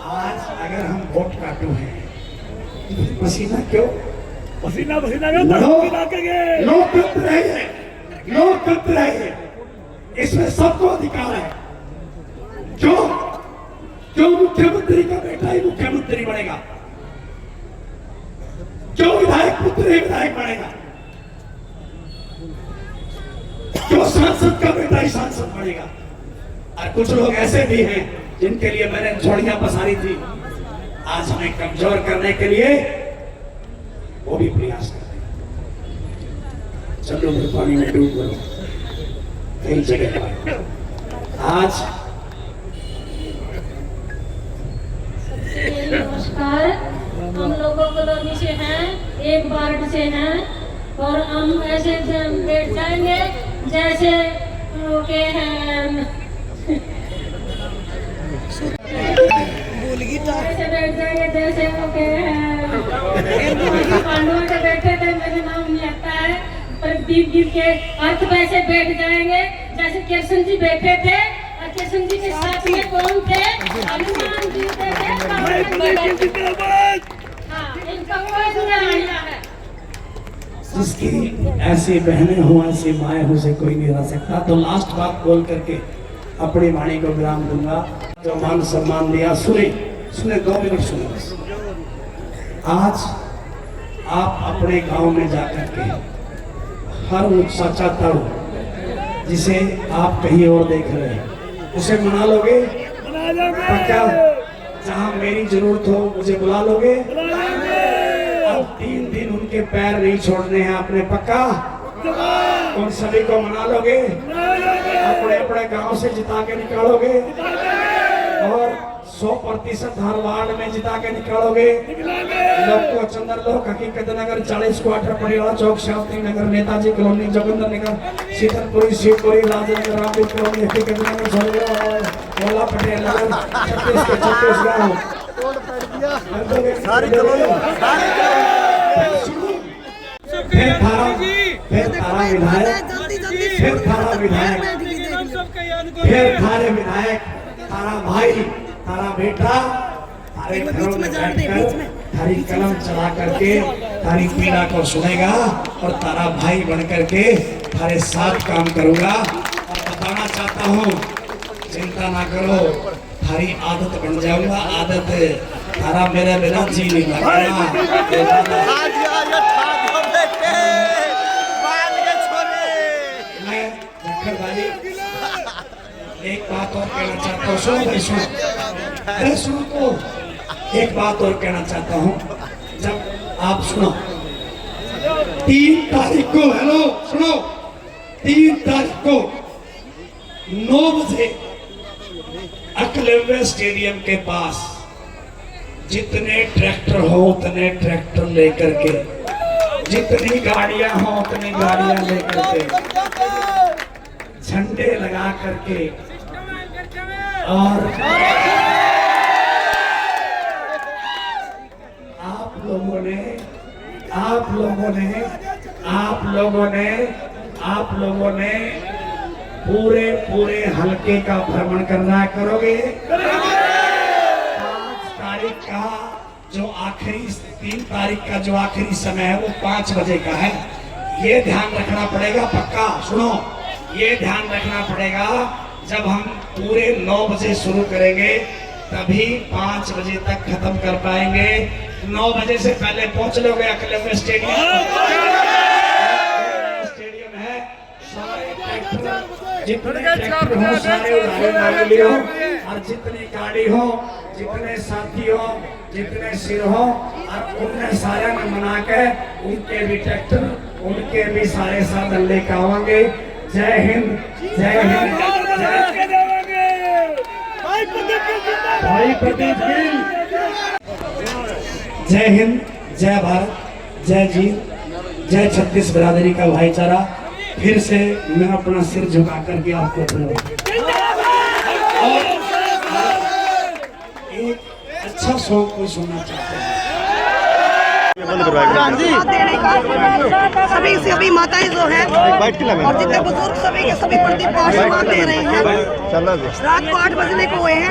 आज अगर हम वोट काटू हैं, पसीना क्यों? पसीना पसीना लोकतंत्र है, लोकतंत्र है, इसमें सबको अधिकार है। क्यों मुख्यमंत्री का बेटा ही मुख्यमंत्री बनेगा? क्यों विधायक पुत्र ही विधायक बनेगा? क्यों सांसद का बेटा ही सांसद बनेगा? और कुछ लोग ऐसे भी हैं जिनके लिए मैंने झोड़ियां पसारी थी, आज हमें कमजोर करने के लिए वो भी प्रयास कर रहे हैं। चलो मेरे पानी में डूब गए कई जगह पर। आज नमस्कार, हम लोगों कॉलोनी से हैं, एक वार्ड से हैं, और हम ऐसे बैठ जाएंगे जैसे के हैं, ऐसे बैठ जाएंगे जैसे के हैं। पांडवों के बैठे थे, मेरे नाम नहीं आता है, पर दीप गिर के अर्थ वैसे बैठ जाएंगे जैसे कृष्ण जी बैठे थे। और कृष्ण जी के साथ में कौन थे? हनुमान जी थे। हाँ, इनका कोई दुनिया है। जिसकी ऐसी बहनें हो, ऐसी माएँ हो, से कोई नहीं रह सकता। तो लास्ट बात बोल करके अपनी वाणी को विराम दूंगा। जो मान सम्मान दिया, सुने 2 मिनट सुने बस। आज आप अपने गांव में जाकर के हर वो सच्चा तड़ जिसे आप कहीं और देख रहे हैं, उसे मना लोगे? पक्का? जहां मेरी जरूरत हो मुझे बुला लोगे? अब 3 दिन उनके पैर नहीं छोड़ने हैं आपने, पक्का? उन सभी को मना लोगे? अपने अपने गांव से जिता के निकालोगे? और 100% हर वार्ड में जिता के निकालोगे? लोग को चंद्रलोक, हकीकत नगर, 40 क्वार्टर, परिवार चौक, शास्त्री नगर, नेताजी कॉलोनी, जोगिंदर नगर, शीतलपुरी, शिवपुरी, राजेंद्र, रामपुर कॉलोनी, हकीकत नगर, मोला पटेल नगर, 36 के 36 गाँव। फिर थारा विधायक, फिर थारा विधायक, फिर थारे विधायक, तारा भाई, तारा बेटा, थारे घरों में बैठकर थारी कलम चला करके थारी पीड़ा को सुनेगा और तारा भाई बन करके थारे साथ काम करूंगा। और बताना चाहता हूँ, चिंता ना करो, थारी आदत बन जाऊंगा। आदत तारा मेरे बिना जी नहीं लगेगा। एक बात और कहना चाहता हूँ, सुनो तो एक बात और कहना चाहता हूँ। जब आप सुनो, 3 तारीख को, हेलो सुनो, 3 तारीख को 9 बजे एकलव्य स्टेडियम के पास जितने ट्रैक्टर हो उतने ट्रैक्टर लेकर के, जितनी गाड़ियां हो उतनी गाड़ियां लेकर के, झंडे लगा करके, और आप लोगों ने पूरे हलके का भ्रमण करना करोगे। 5 तारीख का जो आखिरी 3 तारीख का जो आखिरी समय है वो 5 बजे का है। ये ध्यान रखना पड़ेगा, पक्का सुनो, ये ध्यान रखना पड़ेगा। जब हम पूरे 9 बजे शुरू करेंगे तभी 5 बजे तक खत्म कर पाएंगे। 9 बजे से पहले पहुंच लोगे अकलव्य स्टेडियम है। जितने ट्रैक्टर हो सारे उधारे मांग लियो, और जितनी गाड़ी हो, जितने साथी हो, जितने सिर हो, और उन्हें सारे में मना के उनके भी ट्रैक्टर, उनके भी सारे साधन लेकर आवांगे। जय हिंद, जय हिंद, भाई प्रदीप गिल, जय हिंद, जय भारत, जय जीत, जय छत्तीस बिरादरी का भाईचारा। फिर से मैं अपना सिर झुका करके आपको और एक अच्छा सॉन्ग को सुनना चाहते हैं। देने का सभी सभी माताएं जो है और जितने बुजुर्ग सभी के सभी प्रदीप को आशीर्वाद दे रहे हैं। रात को 8 बजने को हुए हैं।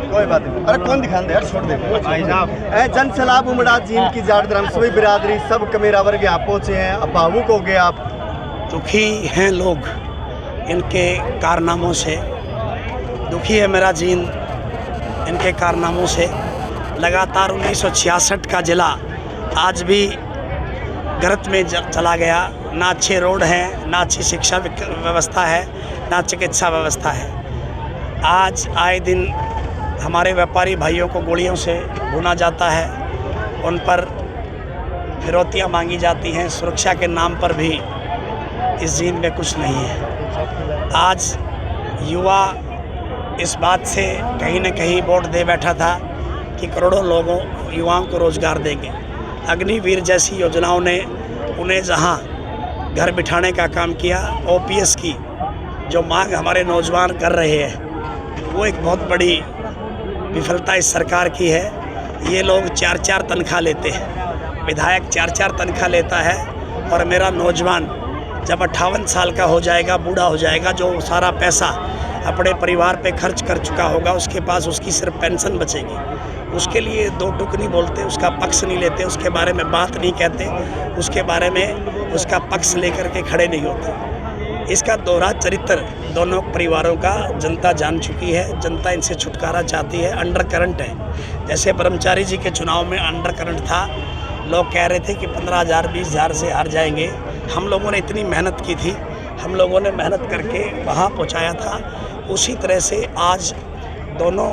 कोई बात नहीं, अरे कौन दिखा दे यार, छोड़ दे भाई साहब। जन सैलाब उमड़ा जींद की जाट धर्म सभी बिरादरी सब कमेरा वर्ग आप पहुंचे हैं। अब भावुक हो गए आप। दुखी हैं लोग इनके कारनामों से, दुखी है मेरा जींद इनके कारनामों से। लगातार 1966 का जिला आज भी गर्त में चला गया। ना अच्छे रोड हैं, ना अच्छी शिक्षा व्यवस्था है, ना चिकित्सा व्यवस्था है। आज आए दिन हमारे व्यापारी भाइयों को गोलियों से भुना जाता है, उन पर फिरौतियाँ मांगी जाती हैं। सुरक्षा के नाम पर भी इस जींद में कुछ नहीं है। आज युवा इस बात से कहीं न कहीं वोट दे बैठा था कि करोड़ों लोगों युवाओं को रोज़गार देंगे। अग्निवीर जैसी योजनाओं ने उन्हें जहां घर बिठाने का काम किया, ओपीएस की जो मांग हमारे नौजवान कर रहे हैं वो एक बहुत बड़ी विफलता इस सरकार की है। ये लोग 4-4 तनख्वाह लेते हैं, विधायक 4-4 तनख्वाह लेता है, और मेरा नौजवान जब 58 साल का हो जाएगा, बूढ़ा हो जाएगा, जो सारा पैसा अपने परिवार पे खर्च कर चुका होगा, उसके पास उसकी सिर्फ पेंशन बचेगी। उसके लिए 2 टुक नहीं बोलते, उसका पक्ष नहीं लेते, उसके बारे में बात नहीं कहते, उसके बारे में उसका पक्ष लेकर के खड़े नहीं होते। इसका दोहरा चरित्र दोनों परिवारों का जनता जान चुकी है। जनता इनसे छुटकारा चाहती है। अंडर करंट है, जैसे ब्रह्मचारी जी के चुनाव में अंडर करंट था। लोग कह रहे थे कि 15,000 20,000 से हार जाएंगे। हम लोगों ने इतनी मेहनत की थी, हम लोगों ने मेहनत करके वहाँ पहुँचाया था। उसी तरह से आज दोनों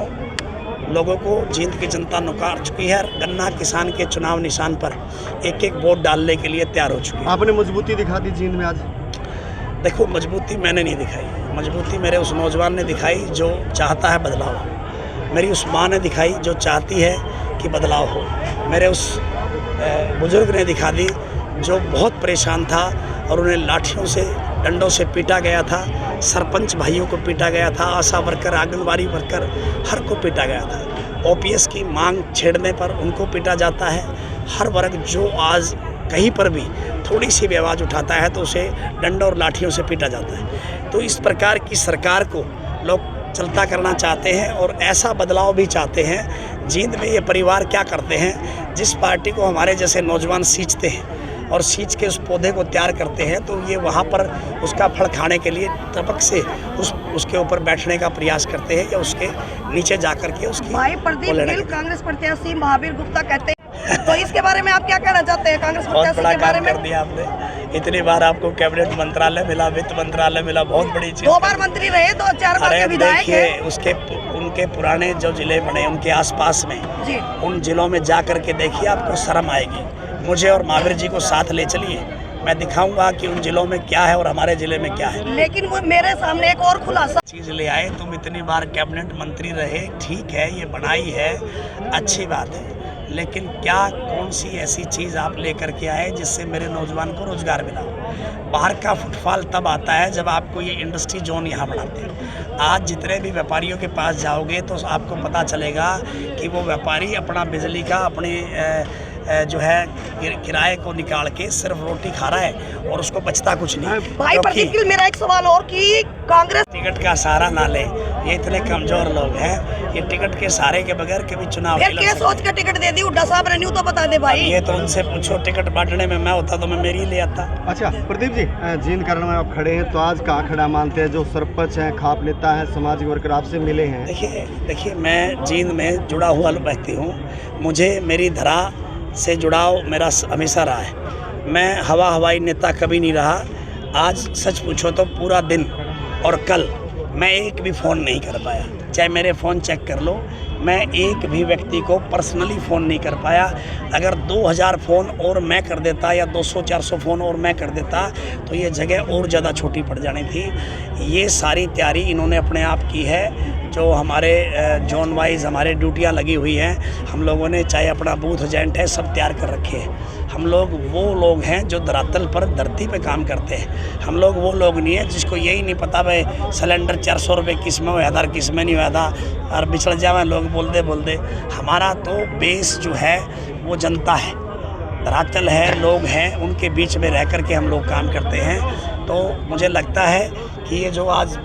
लोगों को जींद की जनता नकार चुकी है। गन्ना किसान के चुनाव निशान पर एक वोट डालने के लिए तैयार हो चुकी है। आपने मजबूती दिखा दी जींद में आज। देखो, मजबूती मैंने नहीं दिखाई, मजबूती मेरे उस नौजवान ने दिखाई जो चाहता है बदलाव। मेरी उस माँ ने दिखाई जो चाहती है कि बदलाव हो। मेरे उस बुजुर्ग ने दिखा दी जो बहुत परेशान था और उन्हें लाठियों से, डंडों से पीटा गया था। सरपंच भाइयों को पीटा गया था, आशा वर्कर, आंगनबाड़ी वर्कर, हर को पीटा गया था। ओपीएस की मांग छेड़ने पर उनको पीटा जाता है। हर वर्ग जो आज कहीं पर भी थोड़ी सी भी आवाज़ उठाता है तो उसे डंडों और लाठियों से पीटा जाता है। तो इस प्रकार की सरकार को लोग चलता करना चाहते हैं और ऐसा बदलाव भी चाहते हैं। जींद में ये परिवार क्या करते हैं, जिस पार्टी को हमारे जैसे नौजवान सींचते हैं और सींच के उस पौधे को तैयार करते हैं, तो ये वहाँ पर उसका फल खाने के लिए टपक से उसके ऊपर बैठने का प्रयास करते हैं या उसके नीचे जा कर के उसकी। भाई प्रदीप गिल कांग्रेस प्रत्याशी महावीर गुप्ता कहते हैं, तो इसके बारे में आप क्या कहना चाहते हैं? कांग्रेस प्रत्याशी के बारे में कर दिया आपने। इतनी बार आपको कैबिनेट मंत्रालय मिला, वित्त मंत्रालय मिला, बहुत बड़ी चीज। 2 बार मंत्री रहे, 2-4 बार के विधायक हैं। उसके उनके पुराने जो जिले बने उनके आसपास में जी, उन जिलों में जा कर के देखिए, आपको शर्म आएगी। मुझे और महावीर जी को साथ ले चलिए, मैं दिखाऊंगा कि उन जिलों में क्या है और हमारे जिले में क्या है। लेकिन वो मेरे सामने एक और खुलासा चीज़ ले आए। तुम इतनी बार कैबिनेट मंत्री रहे, ठीक है, ये बनाई है, अच्छी बात है, लेकिन क्या कौन सी ऐसी चीज़ आप लेकर के आए जिससे मेरे नौजवान को रोज़गार मिला? बाहर का फुटफॉल तब आता है जब आपको ये इंडस्ट्री जोन यहाँ बनाते हैं। आज जितने भी व्यापारियों के पास जाओगे तो आपको पता चलेगा कि वो व्यापारी अपना बिजली का, अपने जो है किराए को निकाल के सिर्फ रोटी खा रहा है और उसको बचता कुछ नहीं। भाई प्रदीप गिल, मेरा एक सवाल और कि कांग्रेस टिकट का सहारा ना ले, ये इतने कमजोर लोग हैं, ये टिकट के सहारे के बगैर कभी चुनाव फिर क्या सोच के टिकट दे दी? हुड्डा साहब रेन्यू तो बता दे भाई। ये तो उनसे पूछो, टिकट बांटने में मैं होता तो मैं मेरी ले आता। अच्छा प्रदीप जी, जींद करने में आप खड़े हैं तो आज का खड़ा मानते हैं, जो सरपंच हैं, खाप नेता हैं, सामाजिक वर्कर आपसे मिले हैं? देखिए मैं जींद में जुड़ा हुआ व्यक्ति हूँ, मुझे मेरी धरा से जुड़ाव मेरा हमेशा रहा है। मैं हवाई नेता कभी नहीं रहा। आज सच पूछो तो पूरा दिन और कल मैं एक भी फ़ोन नहीं कर पाया, चाहे मेरे फ़ोन चेक कर लो, मैं एक भी व्यक्ति को पर्सनली फ़ोन नहीं कर पाया। अगर 2000 फ़ोन और मैं कर देता या 200-400 फ़ोन और मैं कर देता तो ये जगह और ज़्यादा छोटी पड़ जानी थी। ये सारी तैयारी इन्होंने अपने आप की है, जो हमारे जोन वाइज हमारे ड्यूटियाँ लगी हुई हैं, हम लोगों ने चाहे अपना बूथ एजेंट है सब तैयार कर रखे हैं। हम लोग वो लोग हैं जो धरातल पर धरती पे काम करते हैं। हम लोग वो लोग नहीं है जिसको यही नहीं पता भाई सिलेंडर 400 रुपये किस में हुआ था किस में नहीं हुआ था और बिछड़ जावे लोग बोलते। हमारा तो बेस जो है वो जनता है, धरातल है, लोग हैं, उनके बीच में रह कर के हम लोग काम करते हैं। तो मुझे लगता है कि ये जो आज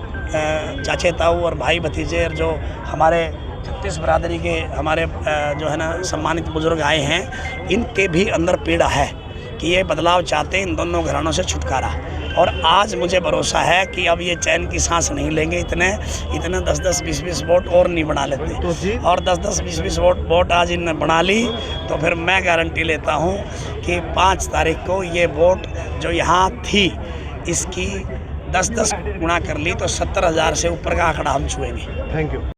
चाचे ताऊ और भाई भतीजे और जो हमारे 36 बरादरी के हमारे जो है ना सम्मानित बुजुर्ग आए हैं, इनके भी अंदर पीड़ा है कि ये बदलाव चाहते हैं, इन दोनों घरानों से छुटकारा। और आज मुझे भरोसा है कि अब ये चैन की सांस नहीं लेंगे, इतने 10-10, 20-20 वोट और नहीं बना लेते। और 10-10, 20-20 वोट आज इनने बना ली तो फिर मैं गारंटी लेता हूँ कि 5 तारीख को ये वोट जो यहाँ थी इसकी 10-10 गुणा कर ली तो 70,000 से ऊपर का आंकड़ा हम छुएंगे। Thank you.